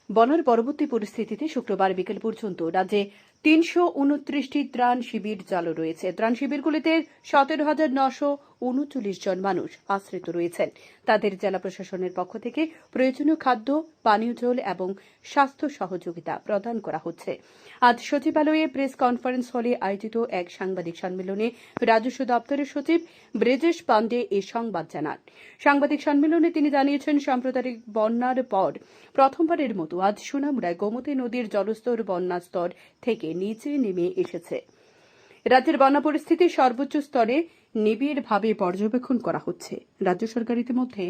বন্যার পরবর্তী পরিস্থিতিতে শুক্রবার বিকেল পর্যন্ত রাজ্যে ৩২৯টি ত্রাণ শিবির চালু রয়েছে। ত্রাণ শিবিরগুলিতে ১৭,৯৩৯ জন মানুষ আশ্রিত রয়েছেন। তাদের জেলা প্রশাসনের পক্ষ থেকে প্রয়োজনীয় খাদ্য, পানীয় জল এবং স্বাস্থ্য সহযোগিতা প্রদান করা হচ্ছে। আজ সচিবালয়ে প্রেস কনফারেন্স হলে আয়োজিত এক সাংবাদিক সম্মেলনে রাজস্ব দপ্তরের সচিব ব্রেজেশ পান্ডে এই সংবাদ জানান। সাংবাদিক সম্মেলনে তিনি জানিয়েছেন, সাম্প্রদায়িক বন্যার পর প্রথমবারের মতো আজ সোনামুড়ায় গোমতী নদীর জলস্তর বন্যা স্তর থেকে নিচে নেমে এসেছে। রাজ্যের বন্যা পরিস্থিতি সর্বোচ্চ স্তরে নিবিড়ভাবে পর্যবেক্ষণ করা হচ্ছে। রাজ্য সরকার ইতিমধ্যে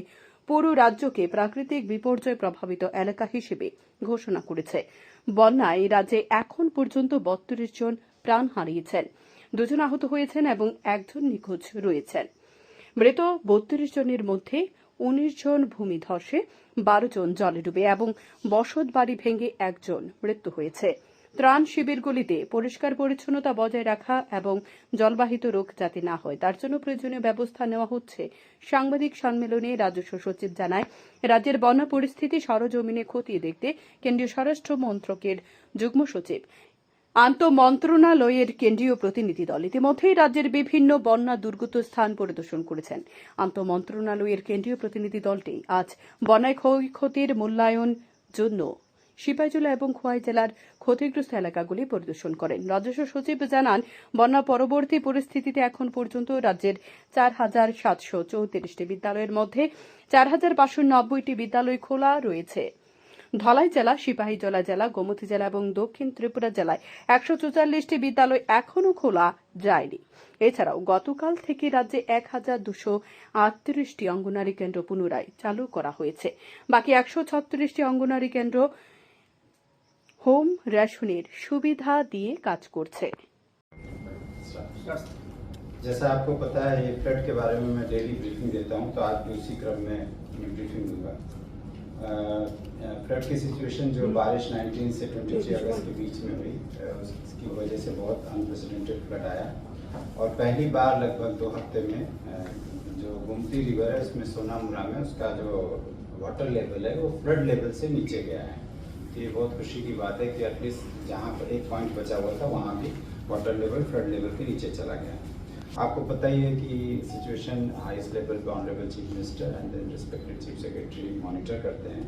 পুরো রাজ্যকে প্রাকৃতিক বিপর্যয় প্রভাবিত এলাকা হিসেবে ঘোষণা করেছে। বন্যায় রাজ্যে এখন পর্যন্ত ৩২ জন প্রাণ হারিয়েছেন, ২ জন আহত হয়েছেন এবং ১ জন নিখোঁজ রয়েছেন। মৃত ৩২ জনের মধ্যে ১৯ জন ভূমিধসে, ১২ জন জলে ডুবে এবং বসত বাড়ি ভেঙে ১ জন মৃত্যু হয়েছে। ত্রাণ শিবিরগুলিতে পরিষ্কার পরিচ্ছন্নতা বজায় রাখা এবং জলবাহিত রোগ যাতে না হয় তার জন্য প্রয়োজনীয় ব্যবস্থা নেওয়া হচ্ছে। সাংবাদিক সম্মেলনে রাজস্ব সচিব জানায়, রাজ্যের বন্যা পরিস্থিতি সরজমিনে খতিয়ে দেখতে কেন্দ্রীয় স্বরাষ্ট্র মন্ত্রকের যুগ্ম সচিব আন্তঃমন্ত্রণালয়ের কেন্দ্রীয় প্রতিনিধি দল ইতিমধ্যেই রাজ্যের বিভিন্ন বন্যা দুর্গত স্থান পরিদর্শন করেছেন। আন্তঃমন্ত্রণালয়ের কেন্দ্রীয় প্রতিনিধি দলটি আজ বন্যায় ক্ষয়ক্ষতির মূল্যায়ন জন্য সিপাহীজলা এবং খোয়াই জেলার ক্ষতিগ্রস্ত এলাকাগুলি পরিদর্শন করেন। রাজস্ব সচিব জানান, বন্যা পরবর্তী পরিস্থিতিতে এখন পর্যন্ত রাজ্যের ৪,৭৩৪টি বিদ্যালয়ের মধ্যে ৪,৫৯০টি বিদ্যালয় খোলা রয়েছে। ধলাই জেলা, সিপাহীজলা জেলা, গোমতী জেলা এবং দক্ষিণ ত্রিপুরা জেলায় ১৪৪টি বিদ্যালয় এখনও খোলা যায়নি। এছাড়াও গতকাল থেকে রাজ্যে ১,২৩৮টি অঙ্গনারী কেন্দ্র পুনরায় চালু করা হয়েছে। বাকি ১৩৬টি অঙ্গনারী কেন্দ্র হোম রেশনের সুবিধা দিয়ে কাজ করছে। जैसा आपको पता है, ये फ्लड के बारे में मैं डेली ब्रीफिंग देता हूं, तो आज भी उसी क्रम में ब्रीफिंग दूंगा। फ्लड की सिचुएशन जो बारिश 19 से 23 अगस्त के बीच में हुई, उसकी वजह से बहुत अनप्रेसिडेंटेड फ्लड आया और पहली बार लगभग 2 हफ्ते में जो गोमती रिवर है उसमें सोनामुड़ा में उसका जो वाटर लेवल है वो फ्लड लेवल से नीचे गया है। तो ये बहुत खुशी की बात है कि एटलीस्ट जहाँ पर एक पॉइंट बचा हुआ था वहाँ भी वाटर लेवल फ्लड लेवल के नीचे चला गया। आपको पता ही है कि सिचुएशन हाईएस्ट लेवल पे honourable chief minister and then respected chief secretary monitor करते हैं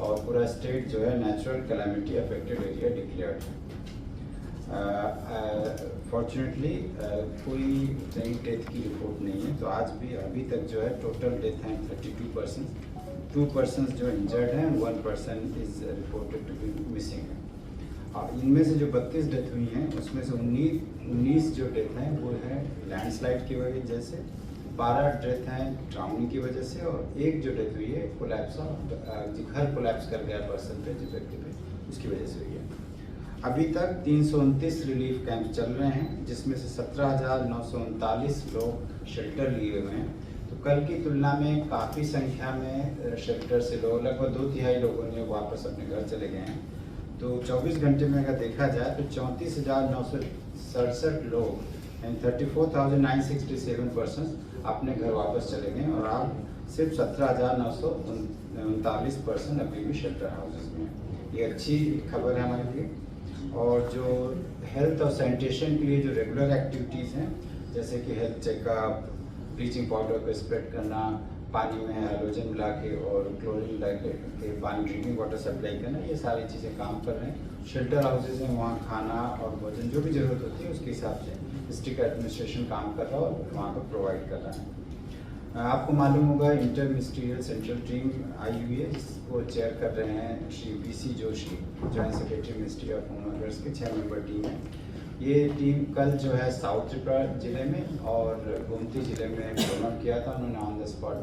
और पूरा स्टेट जो है natural calamity affected area declared है। फॉर्चुनेटली कोई नई डेथ की रिपोर्ट नहीं है, तो आज भी अभी तक जो है टोटल डेथ हैं 32%, 2 पर्सन जो इंजर्ड हैं, 1 person is reported to be missing. इनमें से जो 32 डेथ हुई हैं उसमें से 19 जो डेथ हैं वो है लैंडस्लाइड की वजह से, 12 डेथ हैं ड्राउनिंग की वजह से और एक जो डेथ हुई है कोलैप्स ऑफ घर कोलैप्स कर गया पर्सन पे, जिस व्यक्ति पे, उसकी वजह से हुई है। अभी तक 329 रिलीफ कैंप चल रहे हैं, जिसमें से 17,939 लोग शेल्टर लिए हुए हैं। तो कल की तुलना में काफ़ी संख्या में शेल्टर से लोग, लगभग 2/3 लोगों ने वापस अपने घर चले गए हैं। तो 24 घंटे में अगर देखा जाए तो 34,967 लोग यानी 34,967 पर्सन अपने घर वापस चले गए और अब सिर्फ 17,939 पर्सन अभी भी शेल्टर हाउसेस में हैं। ये अच्छी खबर है हमारे लिए। और जो हेल्थ और सैनिटेशन के लिए जो रेगुलर एक्टिविटीज़ हैं, जैसे कि हेल्थ चेकअप, ब्लीचिंग पाउडर को स्प्रेड करना, पानी में हैलोजन मिला के और क्लोरीन मिला के पानी ड्रिंकिंग वाटर सप्लाई करना, ये सारी चीज़ें काम कर रहे हैं। शेल्टर हाउसेज में वहाँ खाना और भोजन जो भी ज़रूरत होती है उसके हिसाब से डिस्ट्रिक्ट एडमिनिस्ट्रेशन काम कर रहा है और वहाँ पर प्रोवाइड कर रहा है। आपको मालूम होगा इंटर मिनिस्ट्रियल सेंट्रल टीम आई हुई है, जिसको चेयर कर रहे हैं Shri BC Joshi, joint secretary ministry of home affairs के 6 मेंबर टीम है। ये टीम कल जो है साउथ त्रिपुरा जिले में और गोमती जिले में भ्रमण किया था। उन्होंने ऑन द स्पॉट